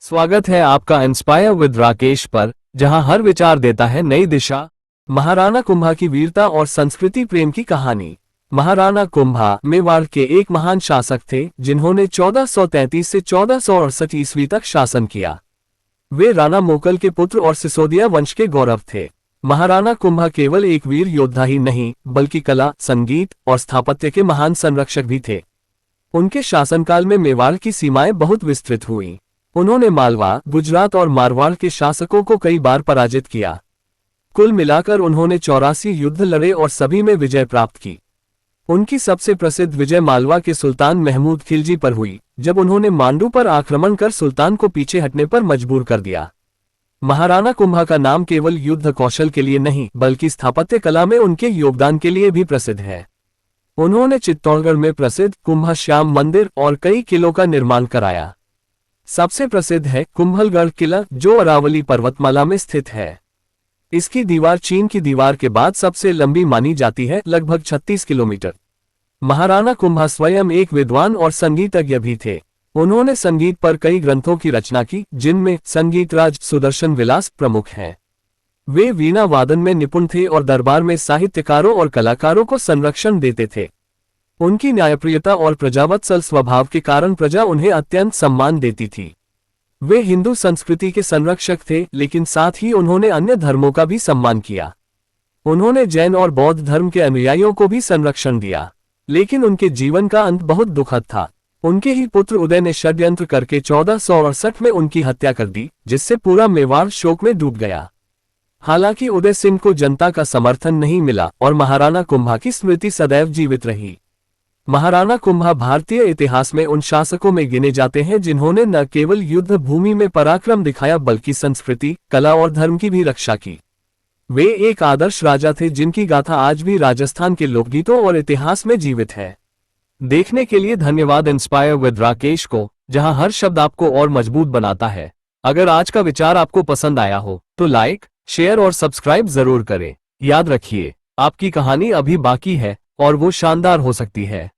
स्वागत है आपका इंस्पायर विद राकेश पर, जहां हर विचार देता है नई दिशा। महाराणा कुंभा की वीरता और संस्कृति प्रेम की कहानी। महाराणा कुंभा मेवाड़ के एक महान शासक थे जिन्होंने 1433 से 1468 ईस्वी तक शासन किया। वे राणा मोकल के पुत्र और सिसोदिया वंश के गौरव थे। महाराणा कुंभा केवल एक वीर योद्धा ही नहीं बल्कि कला, संगीत और स्थापत्य के महान संरक्षक भी थे। उनके शासनकाल में मेवाड़ की सीमाएं बहुत विस्तृत हुईं। उन्होंने मालवा, गुजरात और मारवाड़ के शासकों को कई बार पराजित किया। कुल मिलाकर उन्होंने 84 युद्ध लड़े और सभी में विजय प्राप्त की। उनकी सबसे प्रसिद्ध विजय मालवा के सुल्तान महमूद खिलजी पर हुई, जब उन्होंने मांडू पर आक्रमण कर सुल्तान को पीछे हटने पर मजबूर कर दिया। महाराणा कुंभा का नाम केवल युद्ध कौशल के लिए नहीं बल्कि स्थापत्य कला में उनके योगदान के लिए भी प्रसिद्ध है। उन्होंने चित्तौड़गढ़ में प्रसिद्ध कुंभा श्याम मंदिर और कई किलों का निर्माण कराया। सबसे प्रसिद्ध है कुंभलगढ़ किला, जो अरावली पर्वतमाला में स्थित है। इसकी दीवार चीन की दीवार के बाद सबसे लंबी मानी जाती है, लगभग 36 किलोमीटर। महाराणा कुंभा स्वयं एक विद्वान और संगीतज्ञ भी थे। उन्होंने संगीत पर कई ग्रंथों की रचना की, जिनमें संगीतराज सुदर्शन विलास प्रमुख हैं। वे वीणा वादन में निपुण थे और दरबार में साहित्यकारों और कलाकारों को संरक्षण देते थे। उनकी न्यायप्रियता और प्रजावत्सल स्वभाव के कारण प्रजा उन्हें अत्यंत सम्मान देती थी। वे हिंदू संस्कृति के संरक्षक थे, लेकिन साथ ही उन्होंने अन्य धर्मों का भी सम्मान किया। उन्होंने जैन और बौद्ध धर्म के अनुयायियों को भी संरक्षण दिया, लेकिन उनके जीवन का अंत बहुत दुखद था। उनके ही पुत्र उदय ने षड्यंत्र करके 1468 में उनकी हत्या कर दी, जिससे पूरा मेवाड़ शोक में डूब गया। हालांकि उदय सिंह को जनता का समर्थन नहीं मिला और महाराणा कुंभा की स्मृति सदैव जीवित रही। महाराणा कुंभा भारतीय इतिहास में उन शासकों में गिने जाते हैं जिन्होंने न केवल युद्ध भूमि में पराक्रम दिखाया बल्कि संस्कृति, कला और धर्म की भी रक्षा की। वे एक आदर्श राजा थे जिनकी गाथा आज भी राजस्थान के लोकगीतों और इतिहास में जीवित है। देखने के लिए धन्यवाद इंस्पायर विद राकेश को, जहां हर शब्द आपको और मजबूत बनाता है। अगर आज का विचार आपको पसंद आया हो तो लाइक, शेयर और सब्सक्राइब जरूर करें। याद रखिए, आपकी कहानी अभी बाकी है और वो शानदार हो सकती है।